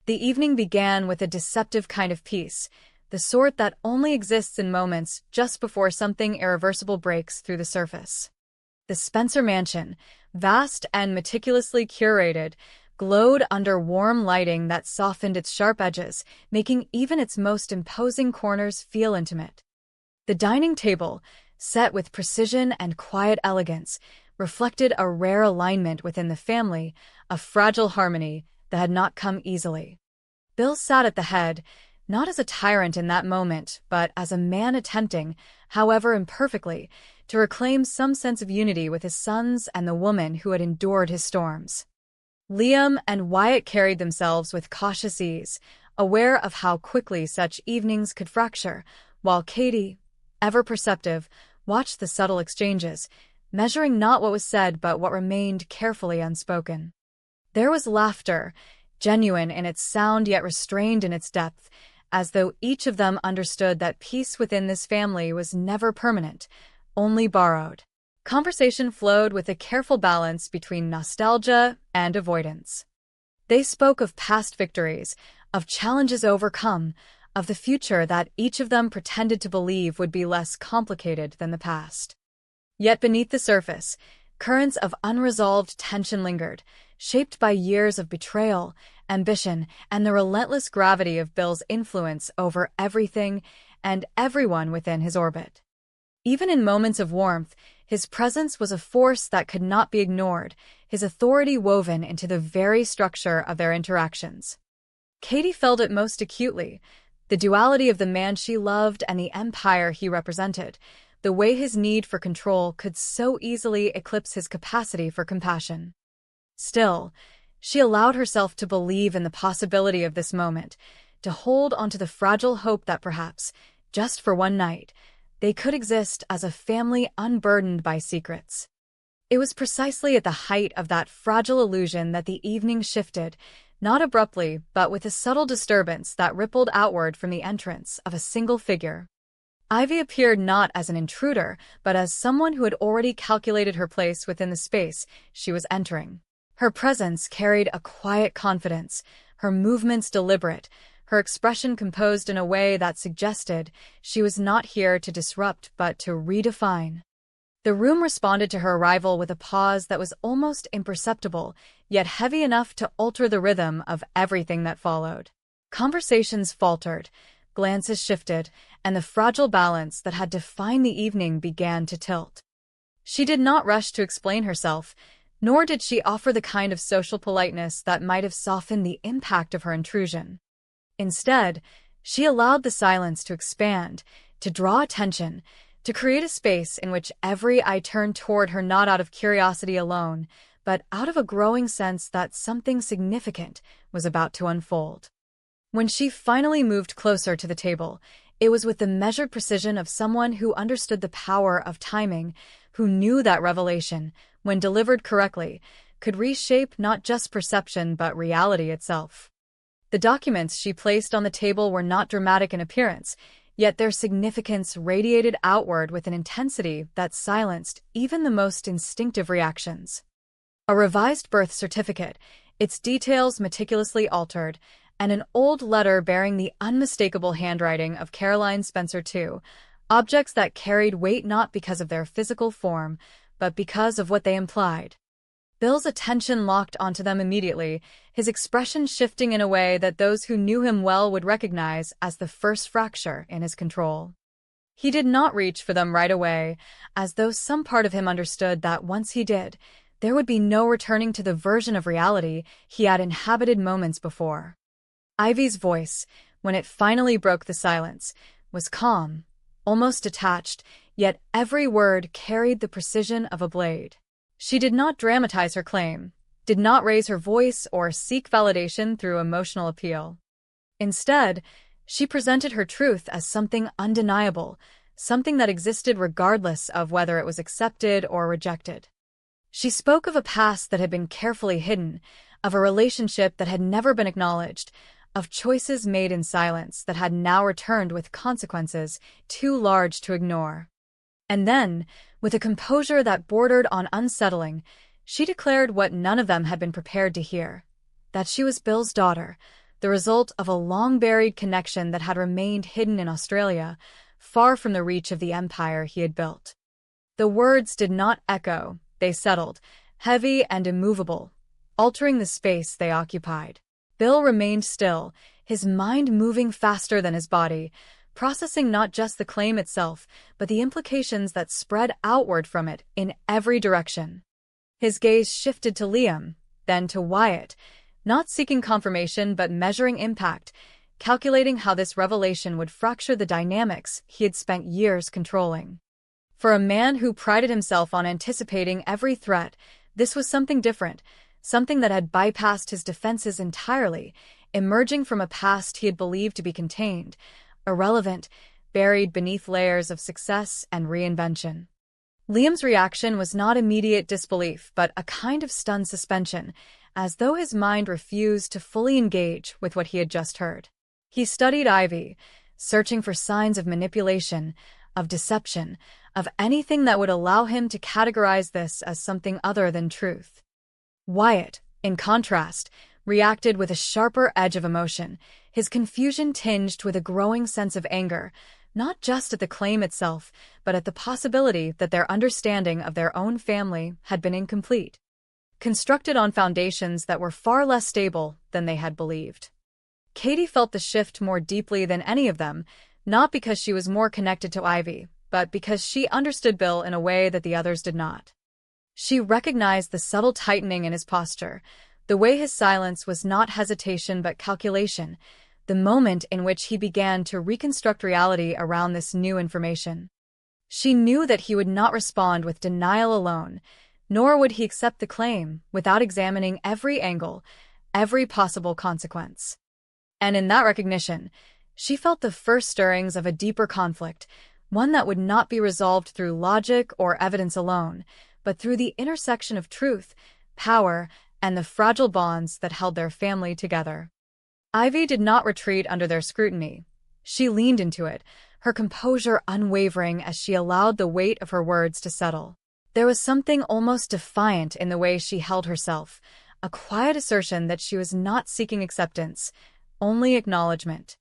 The evening began with a deceptive kind of peace, the sort that only exists in moments just before something irreversible breaks through the surface. The Spencer mansion, vast and meticulously curated, glowed under warm lighting that softened its sharp edges, making even its most imposing corners feel intimate. The dining table, set with precision and quiet elegance, reflected a rare alignment within the family, a fragile harmony that had not come easily. Bill sat at the head, not as a tyrant in that moment, but as a man attempting, however imperfectly, to reclaim some sense of unity with his sons and the woman who had endured his storms. Liam and Wyatt carried themselves with cautious ease, aware of how quickly such evenings could fracture, while Katie, ever perceptive, watched the subtle exchanges, measuring not what was said but what remained carefully unspoken. There was laughter, genuine in its sound yet restrained in its depth, as though each of them understood that peace within this family was never permanent, only borrowed. Conversation flowed with a careful balance between nostalgia and avoidance. They spoke of past victories, of challenges overcome, of the future that each of them pretended to believe would be less complicated than the past. Yet beneath the surface, currents of unresolved tension lingered, shaped by years of betrayal, ambition, and the relentless gravity of Bill's influence over everything and everyone within his orbit. Even in moments of warmth, his presence was a force that could not be ignored, his authority woven into the very structure of their interactions. Katie felt it most acutely, the duality of the man she loved and the empire he represented, the way his need for control could so easily eclipse his capacity for compassion. Still, she allowed herself to believe in the possibility of this moment, to hold onto the fragile hope that perhaps, just for one night, they could exist as a family unburdened by secrets. It was precisely at the height of that fragile illusion that the evening shifted, not abruptly, but with a subtle disturbance that rippled outward from the entrance of a single figure. Ivy appeared not as an intruder, but as someone who had already calculated her place within the space she was entering. Her presence carried a quiet confidence, her movements deliberate, her expression composed in a way that suggested she was not here to disrupt but to redefine. The room responded to her arrival with a pause that was almost imperceptible, yet heavy enough to alter the rhythm of everything that followed. Conversations faltered, glances shifted, and the fragile balance that had defined the evening began to tilt. She did not rush to explain herself, nor did she offer the kind of social politeness that might have softened the impact of her intrusion. Instead, she allowed the silence to expand, to draw attention, to create a space in which every eye turned toward her not out of curiosity alone, but out of a growing sense that something significant was about to unfold. When she finally moved closer to the table, it was with the measured precision of someone who understood the power of timing, who knew that revelation, when delivered correctly, could reshape not just perception but reality itself. The documents she placed on the table were not dramatic in appearance, yet their significance radiated outward with an intensity that silenced even the most instinctive reactions. A revised birth certificate, its details meticulously altered, and an old letter bearing the unmistakable handwriting of Caroline Spencer II, objects that carried weight not because of their physical form, but because of what they implied. Bill's attention locked onto them immediately, his expression shifting in a way that those who knew him well would recognize as the first fracture in his control. He did not reach for them right away, as though some part of him understood that once he did, there would be no returning to the version of reality he had inhabited moments before. Ivy's voice, when it finally broke the silence, was calm, almost detached, yet every word carried the precision of a blade. She did not dramatize her claim, did not raise her voice or seek validation through emotional appeal. Instead, she presented her truth as something undeniable, something that existed regardless of whether it was accepted or rejected. She spoke of a past that had been carefully hidden, of a relationship that had never been acknowledged, of choices made in silence that had now returned with consequences too large to ignore. And then, with a composure that bordered on unsettling, she declared what none of them had been prepared to hear, that she was Bill's daughter, the result of a long-buried connection that had remained hidden in Australia, far from the reach of the empire he had built. The words did not echo, they settled, heavy and immovable, altering the space they occupied. Bill remained still, his mind moving faster than his body, processing not just the claim itself, but the implications that spread outward from it in every direction. His gaze shifted to Liam, then to Wyatt, not seeking confirmation but measuring impact, calculating how this revelation would fracture the dynamics he had spent years controlling. For a man who prided himself on anticipating every threat, this was something different, something that had bypassed his defenses entirely, emerging from a past he had believed to be contained, irrelevant, buried beneath layers of success and reinvention. Liam's reaction was not immediate disbelief, but a kind of stunned suspension, as though his mind refused to fully engage with what he had just heard. He studied Ivy, searching for signs of manipulation, of deception, of anything that would allow him to categorize this as something other than truth. Wyatt, in contrast, reacted with a sharper edge of emotion, his confusion tinged with a growing sense of anger, not just at the claim itself, but at the possibility that their understanding of their own family had been incomplete, constructed on foundations that were far less stable than they had believed. Katie felt the shift more deeply than any of them, not because she was more connected to Ivy, but because she understood Bill in a way that the others did not. She recognized the subtle tightening in his posture, the way his silence was not hesitation but calculation, the moment in which he began to reconstruct reality around this new information. She knew that he would not respond with denial alone, nor would he accept the claim without examining every angle, every possible consequence. And in that recognition, she felt the first stirrings of a deeper conflict, one that would not be resolved through logic or evidence alone, but through the intersection of truth, power, and the fragile bonds that held their family together. Ivy did not retreat under their scrutiny. She leaned into it, her composure unwavering as she allowed the weight of her words to settle. There was something almost defiant in the way she held herself, a quiet assertion that she was not seeking acceptance, only acknowledgement.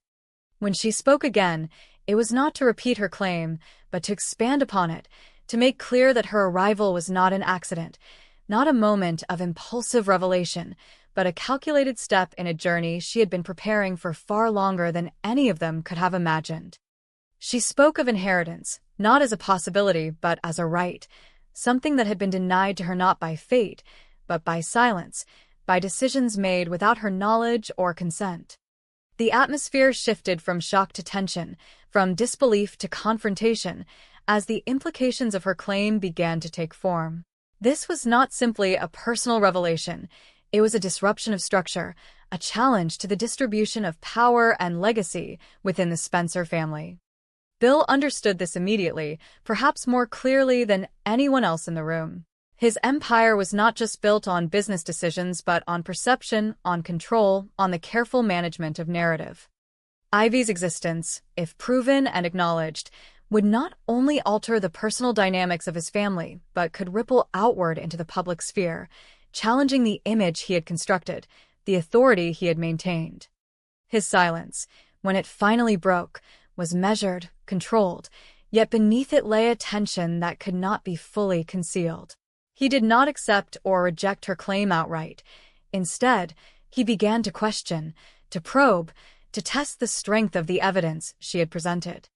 When she spoke again, it was not to repeat her claim, but to expand upon it, to make clear that her arrival was not an accident, not a moment of impulsive revelation, but a calculated step in a journey she had been preparing for far longer than any of them could have imagined. She spoke of inheritance, not as a possibility, but as a right, something that had been denied to her not by fate, but by silence, by decisions made without her knowledge or consent. The atmosphere shifted from shock to tension, from disbelief to confrontation, as the implications of her claim began to take form. This was not simply a personal revelation. It was a disruption of structure, a challenge to the distribution of power and legacy within the Spencer family. Bill understood this immediately, perhaps more clearly than anyone else in the room. His empire was not just built on business decisions, but on perception, on control, on the careful management of narrative. Ivy's existence, if proven and acknowledged, would not only alter the personal dynamics of his family, but could ripple outward into the public sphere, challenging the image he had constructed, the authority he had maintained. His silence, when it finally broke, was measured, controlled, yet beneath it lay a tension that could not be fully concealed. He did not accept or reject her claim outright. Instead, he began to question, to probe, to test the strength of the evidence she had presented.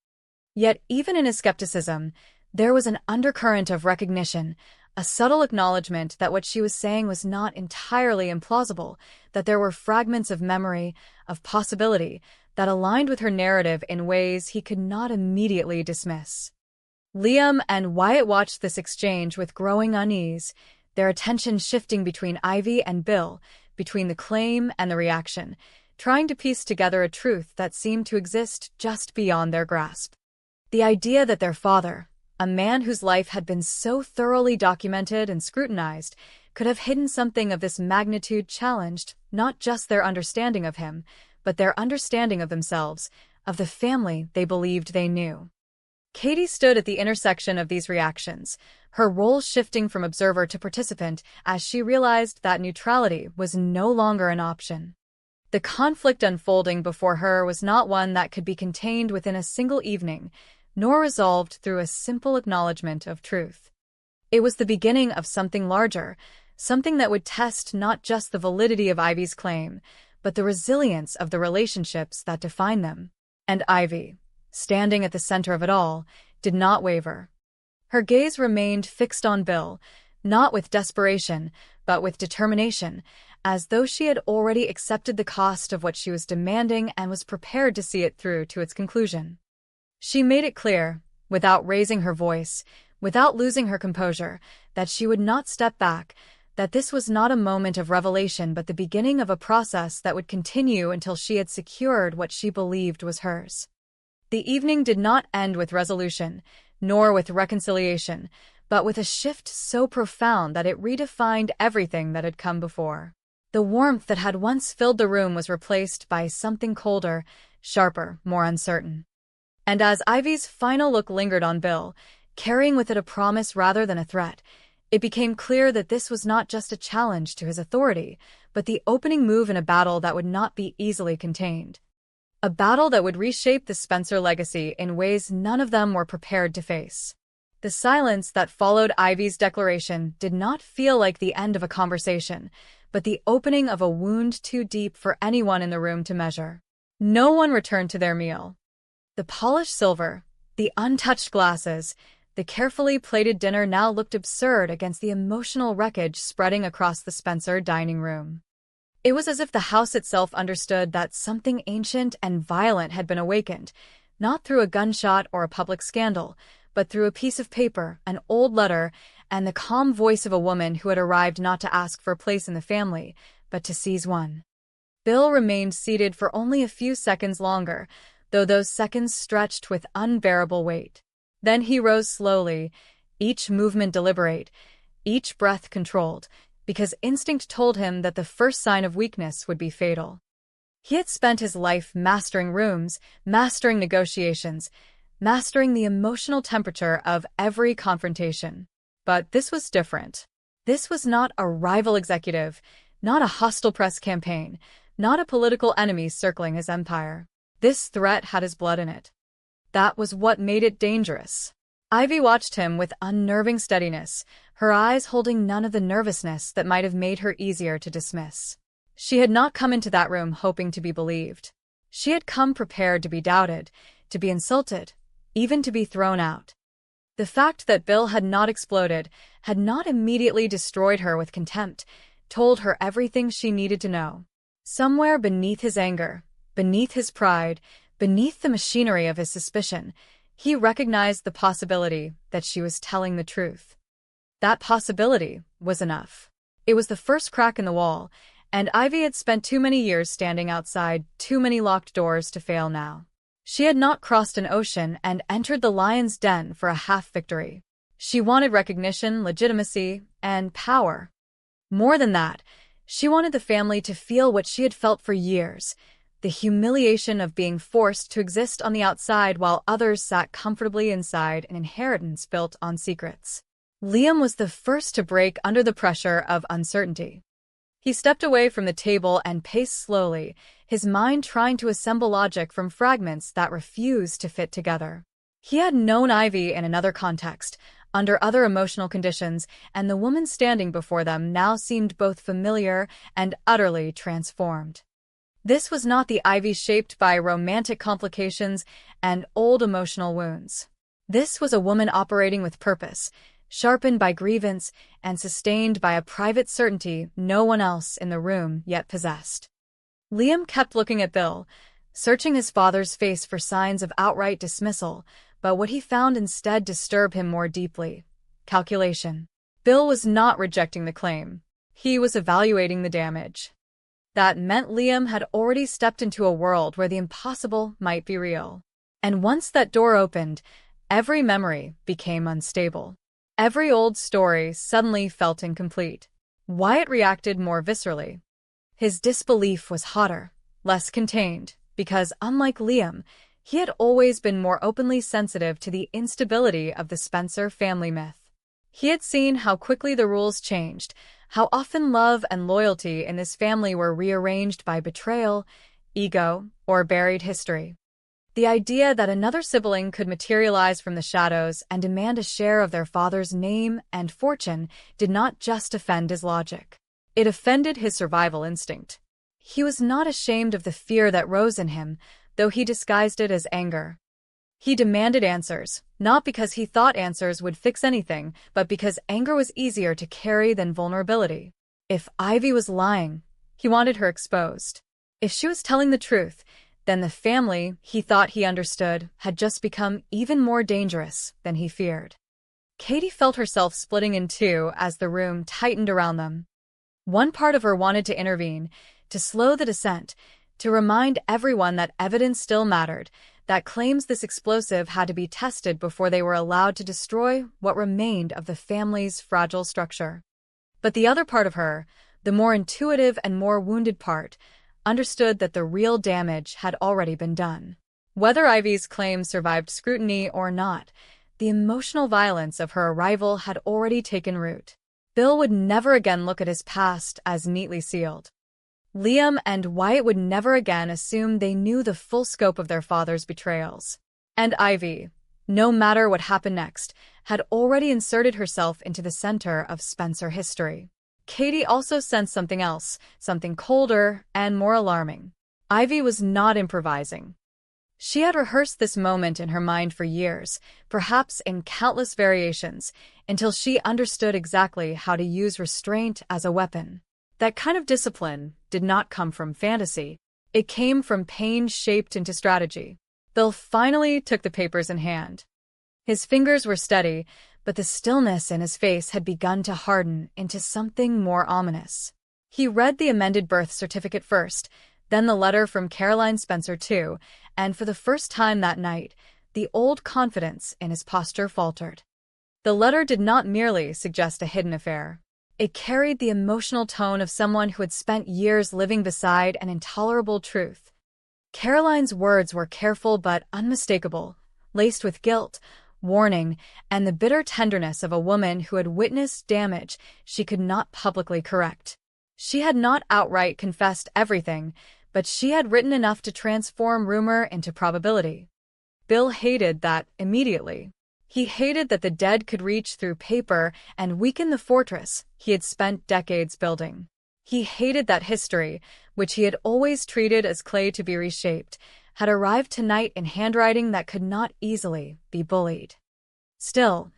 Yet even in his skepticism, there was an undercurrent of recognition, a subtle acknowledgement that what she was saying was not entirely implausible, that there were fragments of memory, of possibility, that aligned with her narrative in ways he could not immediately dismiss. Liam and Wyatt watched this exchange with growing unease, their attention shifting between Ivy and Bill, between the claim and the reaction, trying to piece together a truth that seemed to exist just beyond their grasp. The idea that their father, a man whose life had been so thoroughly documented and scrutinized, could have hidden something of this magnitude challenged not just their understanding of him, but their understanding of themselves, of the family they believed they knew. Katie stood at the intersection of these reactions, her role shifting from observer to participant as she realized that neutrality was no longer an option. The conflict unfolding before her was not one that could be contained within a single evening, nor resolved through a simple acknowledgement of truth. It was the beginning of something larger, something that would test not just the validity of Ivy's claim, but the resilience of the relationships that define them. And Ivy, standing at the center of it all, did not waver. Her gaze remained fixed on Bill, not with desperation, but with determination, as though she had already accepted the cost of what she was demanding and was prepared to see it through to its conclusion. She made it clear, without raising her voice, without losing her composure, that she would not step back, that this was not a moment of revelation but the beginning of a process that would continue until she had secured what she believed was hers. The evening did not end with resolution, nor with reconciliation, but with a shift so profound that it redefined everything that had come before. The warmth that had once filled the room was replaced by something colder, sharper, more uncertain. And as Ivy's final look lingered on Bill, carrying with it a promise rather than a threat, it became clear that this was not just a challenge to his authority, but the opening move in a battle that would not be easily contained. A battle that would reshape the Spencer legacy in ways none of them were prepared to face. The silence that followed Ivy's declaration did not feel like the end of a conversation, but the opening of a wound too deep for anyone in the room to measure. No one returned to their meal. The polished silver, the untouched glasses, the carefully plated dinner now looked absurd against the emotional wreckage spreading across the Spencer dining room. It was as if the house itself understood that something ancient and violent had been awakened, not through a gunshot or a public scandal, but through a piece of paper, an old letter, and the calm voice of a woman who had arrived not to ask for a place in the family, but to seize one. Bill remained seated for only a few seconds longer, though those seconds stretched with unbearable weight. Then he rose slowly, each movement deliberate, each breath controlled, because instinct told him that the first sign of weakness would be fatal. He had spent his life mastering rooms, mastering negotiations, mastering the emotional temperature of every confrontation. But this was different. This was not a rival executive, not a hostile press campaign, not a political enemy circling his empire. This threat had his blood in it. That was what made it dangerous. Ivy watched him with unnerving steadiness, her eyes holding none of the nervousness that might have made her easier to dismiss. She had not come into that room hoping to be believed. She had come prepared to be doubted, to be insulted, even to be thrown out. The fact that Bill had not exploded, had not immediately destroyed her with contempt, told her everything she needed to know. Somewhere beneath his anger, beneath his pride, beneath the machinery of his suspicion, he recognized the possibility that she was telling the truth. That possibility was enough. It was the first crack in the wall, and Ivy had spent too many years standing outside too many locked doors to fail now. She had not crossed an ocean and entered the lion's den for a half-victory. She wanted recognition, legitimacy, and power. More than that, she wanted the family to feel what she had felt for years, the humiliation of being forced to exist on the outside while others sat comfortably inside an inheritance built on secrets. Liam was the first to break under the pressure of uncertainty. He stepped away from the table and paced slowly, his mind trying to assemble logic from fragments that refused to fit together. He had known Ivy in another context, under other emotional conditions, and the woman standing before them now seemed both familiar and utterly transformed. This was not the Ivy shaped by romantic complications and old emotional wounds. This was a woman operating with purpose, sharpened by grievance and sustained by a private certainty no one else in the room yet possessed. Liam kept looking at Bill, searching his father's face for signs of outright dismissal, but what he found instead disturbed him more deeply: calculation. Bill was not rejecting the claim. He was evaluating the damage. That meant Liam had already stepped into a world where the impossible might be real. And once that door opened, every memory became unstable. Every old story suddenly felt incomplete. Wyatt reacted more viscerally. His disbelief was hotter, less contained, because unlike Liam, he had always been more openly sensitive to the instability of the Spencer family myth. He had seen how quickly the rules changed, How often love and loyalty in this family were rearranged by betrayal, ego, or buried history. The idea that another sibling could materialize from the shadows and demand a share of their father's name and fortune did not just offend his logic. It offended his survival instinct. He was not ashamed of the fear that rose in him, though he disguised it as anger. He demanded answers, not because he thought answers would fix anything, but because anger was easier to carry than vulnerability. If Ivy was lying, he wanted her exposed. If she was telling the truth, then the family he thought he understood had just become even more dangerous than he feared. Katie felt herself splitting in two as the room tightened around them. One part of her wanted to intervene, to slow the descent, to remind everyone that evidence still mattered, that claims this explosive had to be tested before they were allowed to destroy what remained of the family's fragile structure. But the other part of her, the more intuitive and more wounded part, understood that the real damage had already been done. Whether Ivy's claims survived scrutiny or not, the emotional violence of her arrival had already taken root. Bill would never again look at his past as neatly sealed. Liam and Wyatt would never again assume they knew the full scope of their father's betrayals. And Ivy, no matter what happened next, had already inserted herself into the center of Spencer history. Katie also sensed something else, something colder and more alarming. Ivy was not improvising. She had rehearsed this moment in her mind for years, perhaps in countless variations, until she understood exactly how to use restraint as a weapon. That kind of discipline did not come from fantasy. It came from pain shaped into strategy. Bill finally took the papers in hand. His fingers were steady, but the stillness in his face had begun to harden into something more ominous. He read the amended birth certificate first, then the letter from Caroline Spencer too, and for the first time that night, the old confidence in his posture faltered. The letter did not merely suggest a hidden affair. It carried the emotional tone of someone who had spent years living beside an intolerable truth. Caroline's words were careful but unmistakable, laced with guilt, warning, and the bitter tenderness of a woman who had witnessed damage she could not publicly correct. She had not outright confessed everything, but she had written enough to transform rumor into probability. Bill hated that immediately. He hated that the dead could reach through paper and weaken the fortress he had spent decades building. He hated that history, which he had always treated as clay to be reshaped, had arrived tonight in handwriting that could not easily be bullied. Still,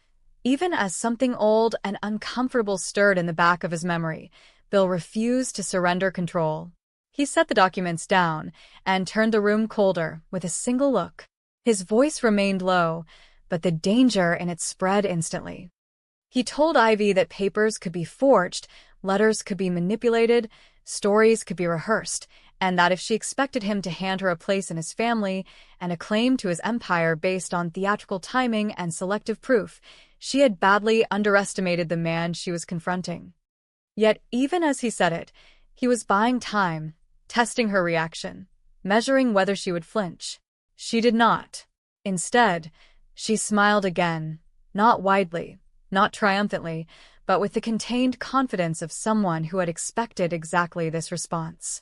even as something old and uncomfortable stirred in the back of his memory, Bill refused to surrender control. He set the documents down and turned the room colder with a single look. His voice remained low, but the danger in it spread instantly. He told Ivy that papers could be forged, letters could be manipulated, stories could be rehearsed, and that if she expected him to hand her a place in his family and a claim to his empire based on theatrical timing and selective proof, she had badly underestimated the man she was confronting. Yet even as he said it, he was buying time, testing her reaction, measuring whether she would flinch. She did not. Instead, she smiled again, not widely, not triumphantly, but with the contained confidence of someone who had expected exactly this response.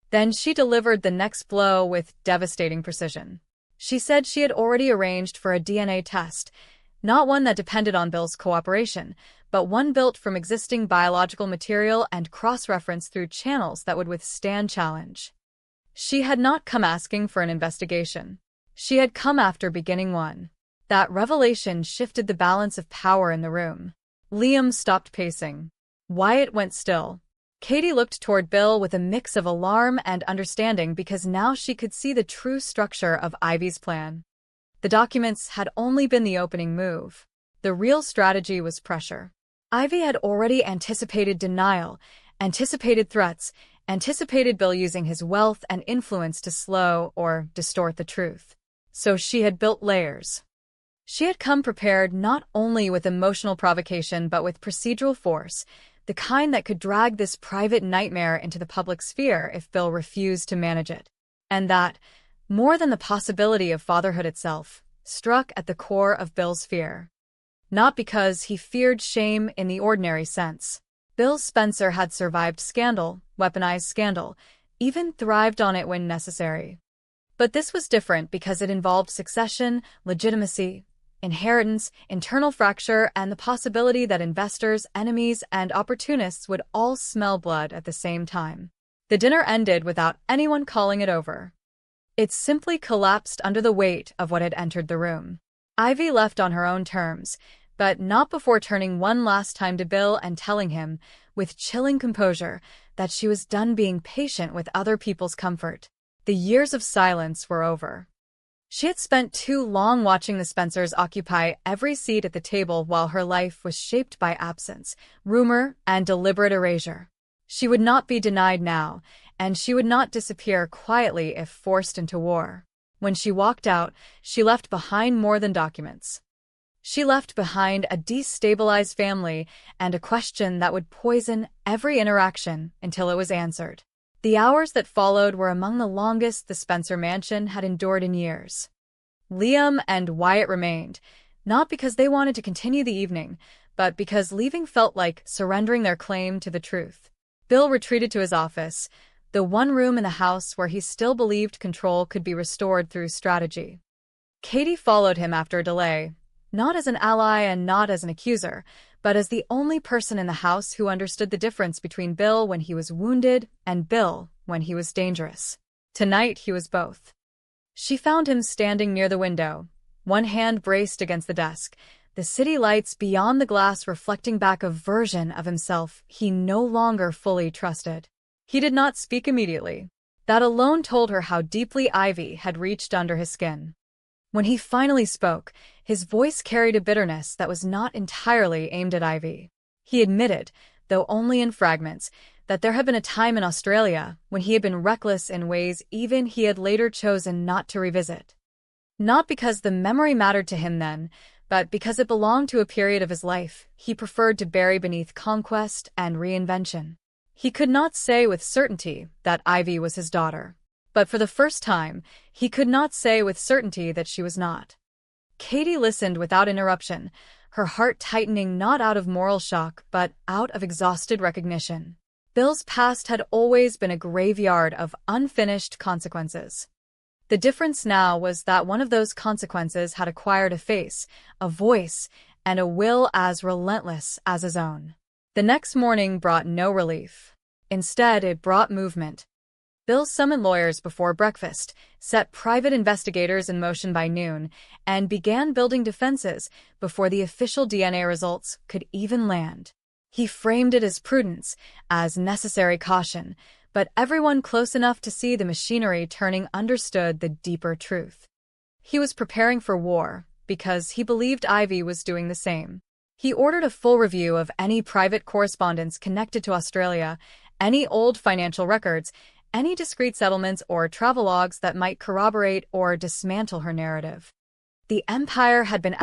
Then she delivered the next blow with devastating precision. She said she had already arranged for a DNA test, not one that depended on Bill's cooperation, but one built from existing biological material and cross-referenced through channels that would withstand challenge. She had not come asking for an investigation. She had come after beginning one. That revelation shifted the balance of power in the room. Liam stopped pacing. Wyatt went still. Katie looked toward Bill with a mix of alarm and understanding because now she could see the true structure of Ivy's plan. The documents had only been the opening move. The real strategy was pressure. Ivy had already anticipated denial, anticipated threats, anticipated Bill using his wealth and influence to slow or distort the truth. So she had built layers. She had come prepared not only with emotional provocation but with procedural force, the kind that could drag this private nightmare into the public sphere if Bill refused to manage it. And that, more than the possibility of fatherhood itself, struck at the core of Bill's fear. Not because he feared shame in the ordinary sense. Bill Spencer had survived scandal, weaponized scandal, even thrived on it when necessary. But this was different because it involved succession, legitimacy, inheritance, internal fracture, and the possibility that investors, enemies, and opportunists would all smell blood at the same time. The dinner ended without anyone calling it over. It simply collapsed under the weight of what had entered the room. Ivy left on her own terms, but not before turning one last time to Bill and telling him, with chilling composure, that she was done being patient with other people's comfort. The years of silence were over. She had spent too long watching the Spencers occupy every seat at the table while her life was shaped by absence, rumor, and deliberate erasure. She would not be denied now, and she would not disappear quietly if forced into war. When she walked out, she left behind more than documents. She left behind a destabilized family and a question that would poison every interaction until it was answered. The hours that followed were among the longest the Spencer mansion had endured in years. Liam and Wyatt remained, not because they wanted to continue the evening, but because leaving felt like surrendering their claim to the truth. Bill retreated to his office, the one room in the house where he still believed control could be restored through strategy. Katie followed him after a delay, not as an ally and not as an accuser, but as the only person in the house who understood the difference between Bill when he was wounded and Bill when he was dangerous. Tonight he was both. She found him standing near the window, one hand braced against the desk, the city lights beyond the glass reflecting back a version of himself he no longer fully trusted. He did not speak immediately. That alone told her how deeply Ivy had reached under his skin. When he finally spoke, his voice carried a bitterness that was not entirely aimed at Ivy. He admitted, though only in fragments, that there had been a time in Australia when he had been reckless in ways even he had later chosen not to revisit. Not because the memory mattered to him then, but because it belonged to a period of his life he preferred to bury beneath conquest and reinvention. He could not say with certainty that Ivy was his daughter. But for the first time, he could not say with certainty that she was not. Katie listened without interruption, her heart tightening not out of moral shock but out of exhausted recognition. Bill's past had always been a graveyard of unfinished consequences. The difference now was that one of those consequences had acquired a face, a voice, and a will as relentless as his own. The next morning brought no relief. Instead, it brought movement. Bill summoned lawyers before breakfast, set private investigators in motion by noon, and began building defenses before the official DNA results could even land. He framed it as prudence, as necessary caution, but everyone close enough to see the machinery turning understood the deeper truth. He was preparing for war, because he believed Ivy was doing the same. He ordered a full review of any private correspondence connected to Australia, any old financial records, any discrete settlements or travelogues that might corroborate or dismantle her narrative. The empire had been